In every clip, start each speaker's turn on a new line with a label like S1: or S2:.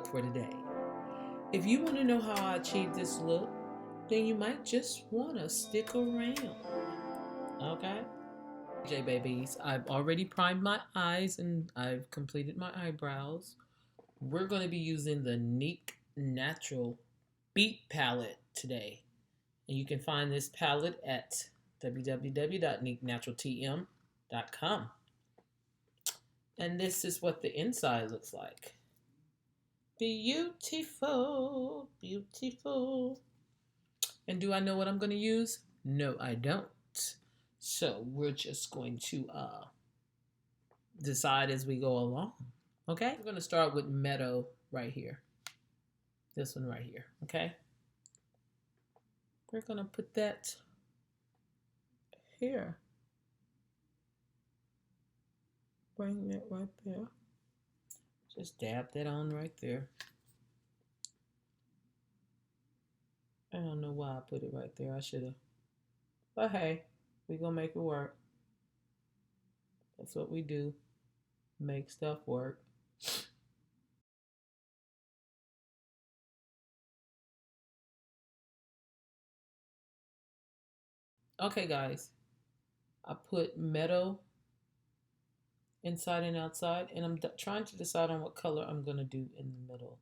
S1: look for today. If you want to know how I achieved this look, then you might just want to stick around. Okay? Poojae babies, I've already primed my eyes and I've completed my eyebrows. We're going to be using the NiqueNatural Beat palette today. And you can find this palette at www.NiqueNaturalTM.com. And this is what the inside looks like. Beautiful, beautiful. And do I know what I'm going to use? No, I don't. So we're just going to decide as we go along. Okay? We're going to start with Meadow right here. This one right here. Okay? We're going to put that here. Bring that right there. Just dab that on right there. I don't know why I put it right there. I should have. But hey, we're going to make it work. That's what we do. Make stuff work. Okay, guys. I put Meadow inside and outside, and I'm trying to decide on what color I'm going to do in the middle.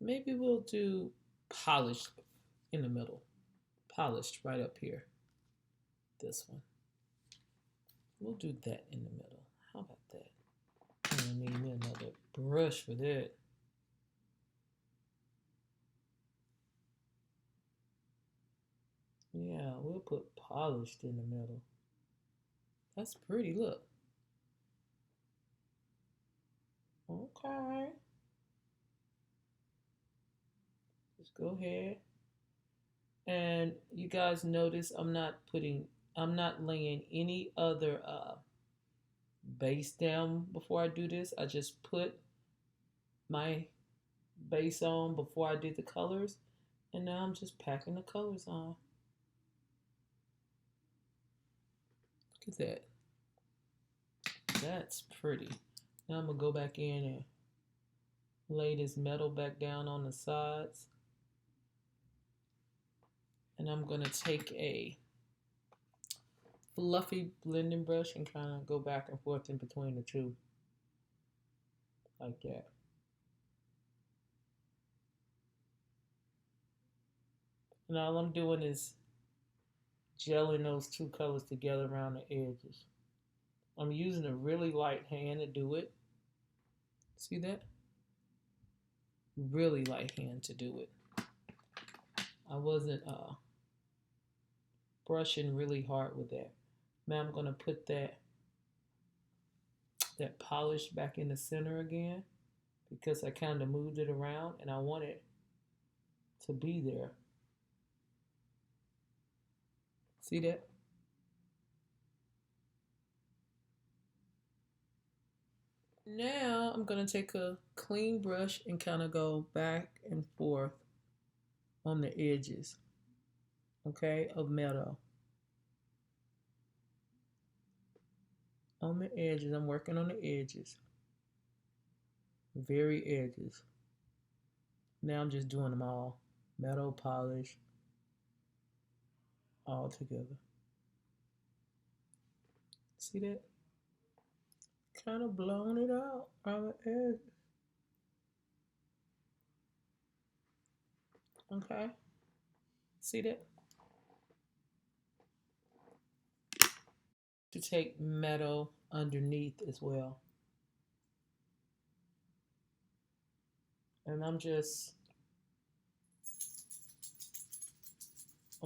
S1: Maybe we'll do polished in the middle. Polished right up here. This one. We'll do that in the middle. How about that? I need another brush for that. Yeah, we'll put polished in the middle. That's pretty, look. Okay. Just go ahead. And you guys notice I'm not laying any other base down before I do this. I just put my base on before I did the colors. And now I'm just packing the colors on. Look at that. That's pretty. Now I'm going to go back in and lay this metal back down on the sides. And I'm going to take a fluffy blending brush and kind of go back and forth in between the two. Like that. And all I'm doing is gelling those two colors together around the edges. I'm using a really light hand to do it. See that? Really light hand to do it. I wasn't brushing really hard with that. Now I'm going to put that polish back in the center again because I kind of moved it around and I want it to be there. See that? Now I'm going to take a clean brush and kind of go back and forth on the edges, okay, of Meadow. On the edges, I'm working on the edges. Very edges. Now I'm just doing them all. Meadow, polish, all together. See that? Kind of blown it out on the edge. Okay. See that? To take Meadow underneath as well. And I'm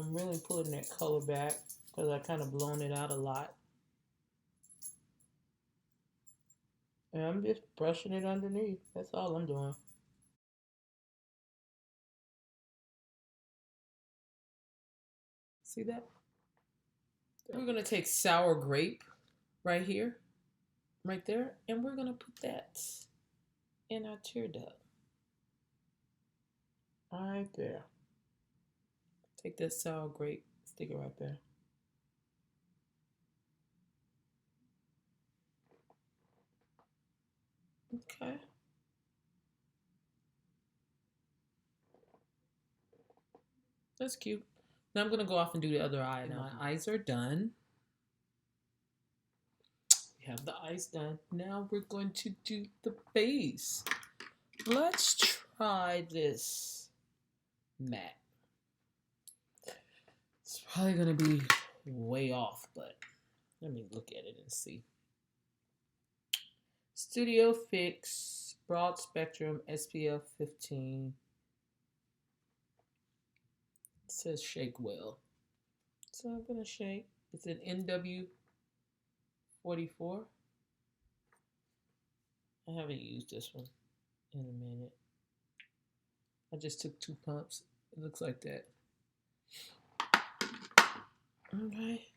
S1: really putting that color back because I kind of blown it out a lot. And I'm just brushing it underneath. That's all I'm doing. See that? We're going to take sour grape right here, right there, and we're going to put that in our tear duct. Right there. Take that sour grape, stick it right there. Okay. That's cute. Now I'm gonna go off and do the other eye now. My eyes are done. We have the eyes done. Now we're going to do the face. Let's try this matte. It's probably gonna be way off, but let me look at it and see. Studio Fix, Broad Spectrum, SPF 15. It says shake well. So I'm gonna shake. It's an NW44. I haven't used this one in a minute. I just took 2 pumps. It looks like that. Okay.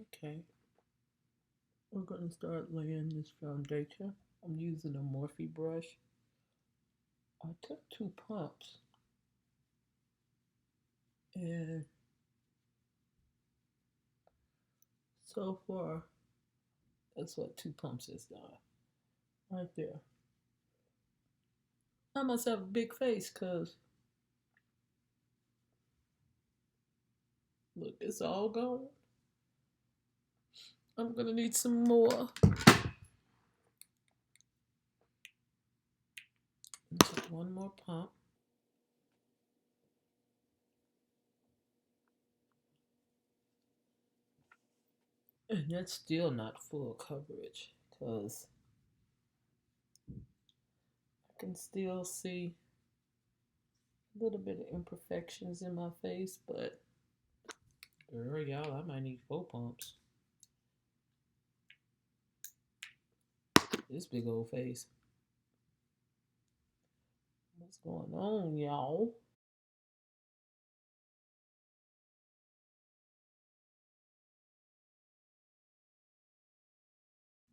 S1: Okay. We're gonna start laying this foundation. I'm using a Morphe brush. I took 2 pumps. And so far, that's what 2 pumps is done. Right there. I must have a big face because look, it's all gone. I'm gonna need some more. Just 1 more pump. And that's still not full coverage because I can still see a little bit of imperfections in my face, but girl, y'all, I might need 4 pumps. This big old face. What's going on, y'all?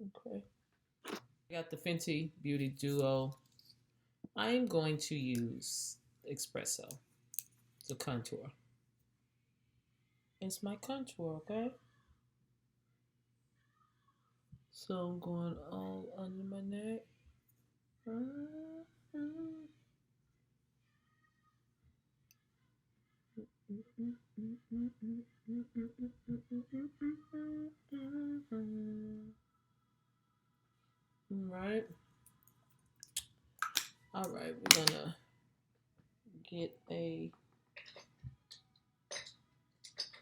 S1: Okay. I got the Fenty Beauty Duo. I'm going to use Espresso to contour. It's my contour, okay? So I'm going all under my neck. Right. All right, we're gonna get a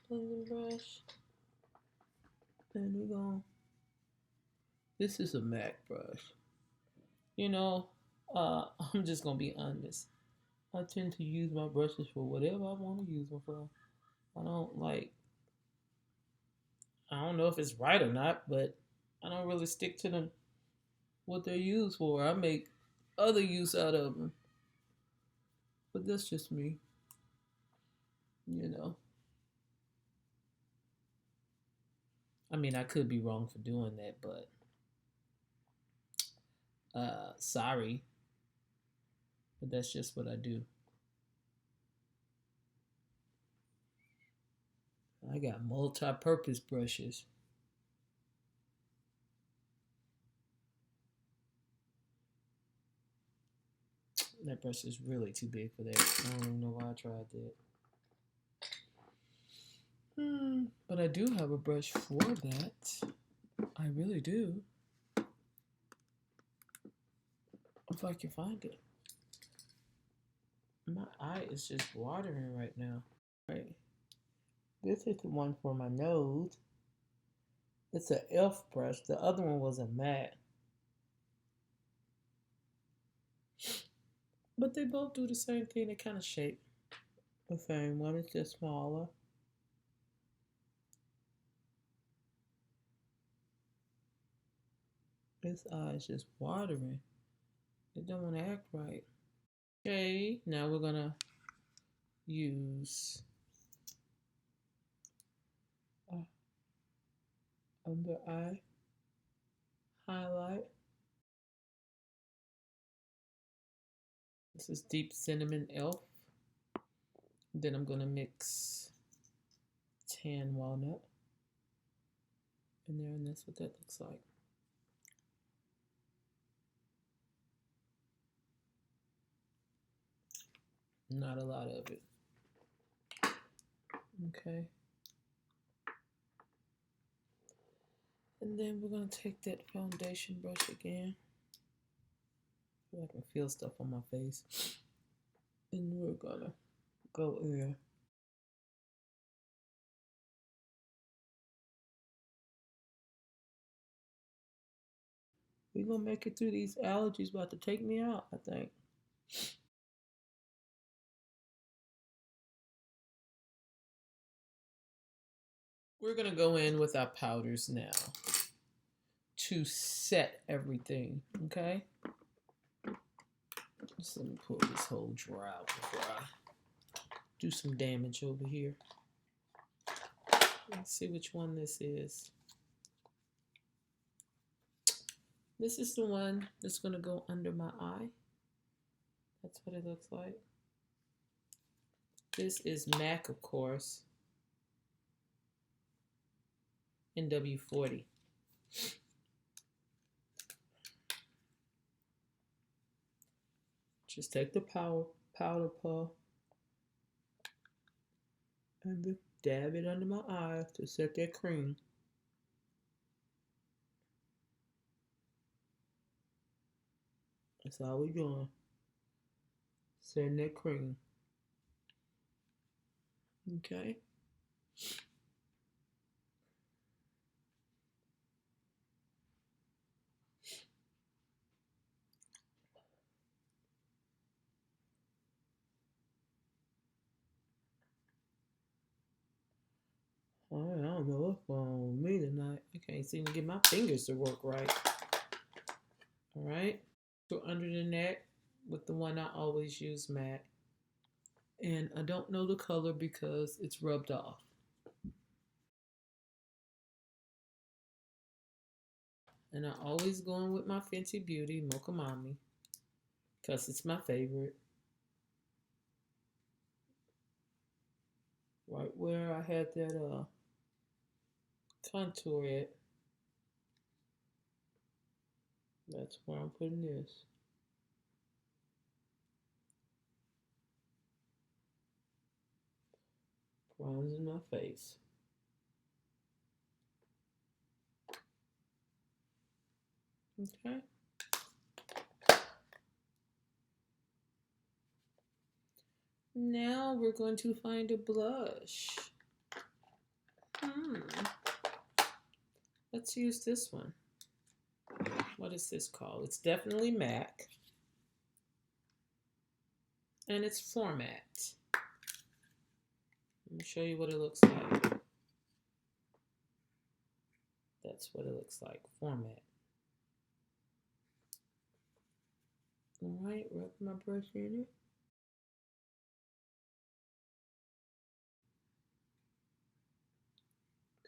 S1: blending brush, and we're gonna. This is a MAC brush. You know, I'm just gonna be honest. I tend to use my brushes for whatever I want to use them for. I don't like. I don't know if it's right or not, but I don't really stick to them. What they're used for. I make other use out of them. But that's just me. You know. I mean, I could be wrong for doing that, but sorry. But that's just what I do. I got multi-purpose brushes. That brush is really too big for that. I don't even know why I tried that. But I do have a brush for that. I really do. If I can find it. My eye is just watering right now. Right. This is the one for my nose. It's an e.l.f. brush. The other one was a matte. But they both do the same thing. They kind of shape the same. One is just smaller. This eye is just watering. It don't want to act right. Okay, now we're gonna use under eye highlight. This is Deep Cinnamon e.l.f. Then I'm gonna mix tan walnut in there, and that's what that looks like. Not a lot of it. Okay. And then we're going to take that foundation brush again. I can feel stuff on my face. And we're going to go in. We're going to make it through these allergies about to take me out, I think. We're going to go in with our powders now to set everything, okay? Just let me pull this whole drawer out before I do some damage over here. Let's see which one this is. This is the one that's going to go under my eye. That's what it looks like. This is MAC, of course. NW40. Just take the powder puff and dab it under my eye to set that cream. That's all we're doing. Setting that cream. Okay. Oh, I don't know what's going on with me tonight. I can't seem to get my fingers to work right. All right. So under the neck with the one I always use, MAC. And I don't know the color because it's rubbed off. And I always go in with my Fenty Beauty Mocha Mami because it's my favorite. Right where I had that contour at. That's where I'm putting this. Bronzing my face. Okay. Now we're going to find a blush. Let's use this one. What is this called? It's definitely MAC. And it's Format. Let me show you what it looks like. That's what it looks like. Format. All right, rub my brush in it.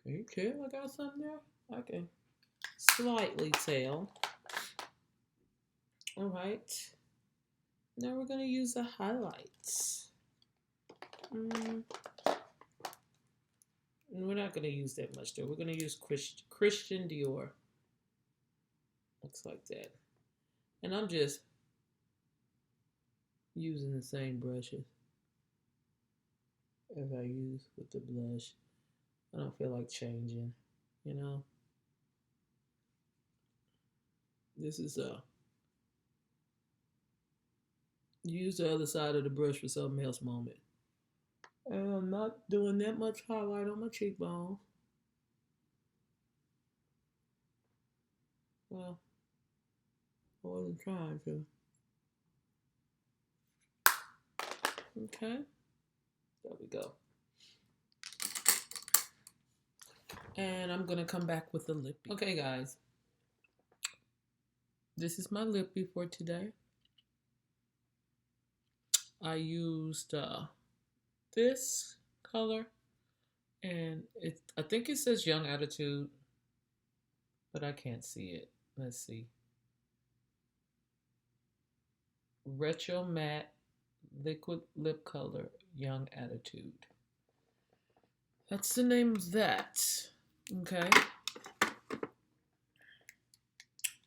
S1: Can you tell I got something there? I can slightly tell. All right. Now we're going to use the highlights. We're not going to use that much though. We're going to use Christian Dior. Looks like that. And I'm just using the same brushes as I use with the blush. I don't feel like changing, you know. This is use the other side of the brush for something else moment. And I'm not doing that much highlight on my cheekbone. Well, I wasn't trying to. Okay, there we go. And I'm gonna come back with the lippy. Okay, guys, this is my lippy for today. I used this color, and I think it says Young Attitude, but I can't see it. Let's see. Retro Matte Liquid Lip Color, Young Attitude. That's the name of that. Okay.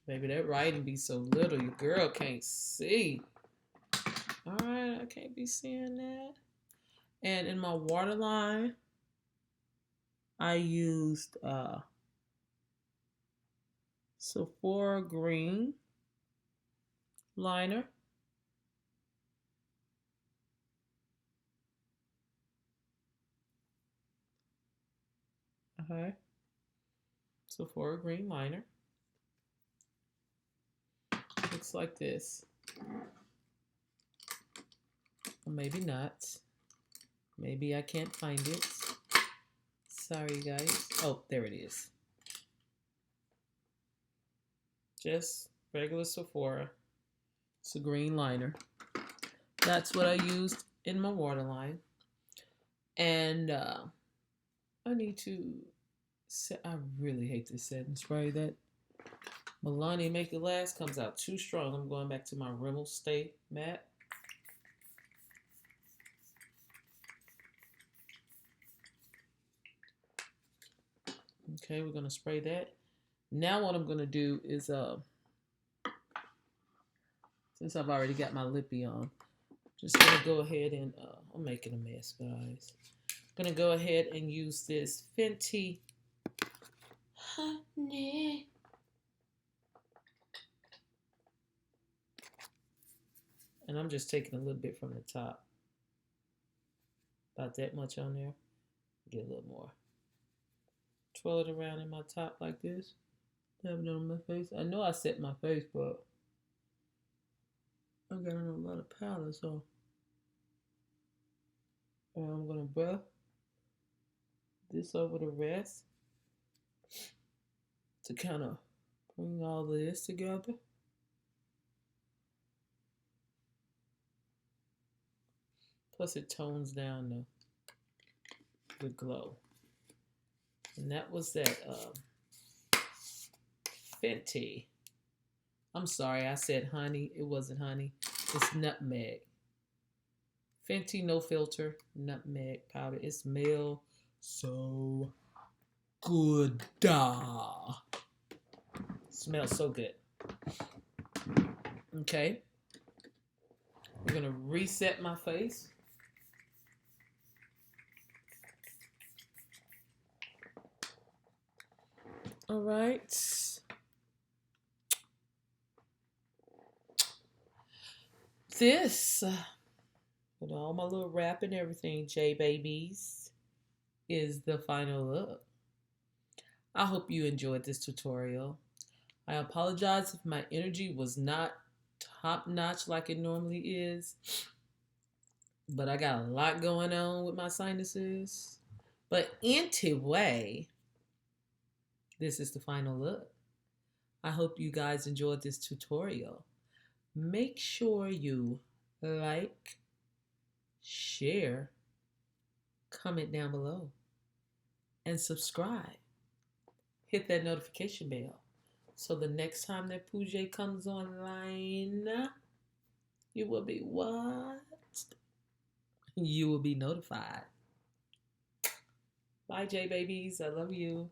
S1: Maybe that writing be so little your girl can't see. All right, I can't be seeing that. And in my waterline, I used Sephora Green liner. Okay. Sephora Green liner. Looks like this. Or maybe not. Maybe I can't find it. Sorry, guys. Oh, there it is. Just regular Sephora. It's a green liner. That's what I used in my waterline. And I need to set, I really hate this setting spray. That Milani Make It Last comes out too strong. I'm going back to my Rimmel Stay Matte. Okay, we're going to spray that. Now what I'm going to do is, since I've already got my lippy on, just going to go ahead and, I'm making a mess, guys. Going to go ahead and use this Fenty Honey. And I'm just taking a little bit from the top. About that much on there. Get a little more. Twirl it around in my top like this. Dab it on my face. I know I set my face, but I got on a lot of powder, so I'm gonna brush this over the rest to kind of bring all of this together. Plus it tones down the glow. And that was that Fenty. I'm sorry, I said honey. It wasn't honey. It's nutmeg. Fenty No Filter nutmeg powder. It smells so good. Smells so good. Okay. We're going to reset my face. All right. This, with all my little wrap and everything, J babies, is the final look. I hope you enjoyed this tutorial. I apologize if my energy was not top notch like it normally is, but I got a lot going on with my sinuses. But anyway, this is the final look. I hope you guys enjoyed this tutorial. Make sure you like, share, comment down below, and subscribe. Hit that notification bell so the next time that Poojae comes online, you will be what? You will be notified. Bye, J babies. I love you.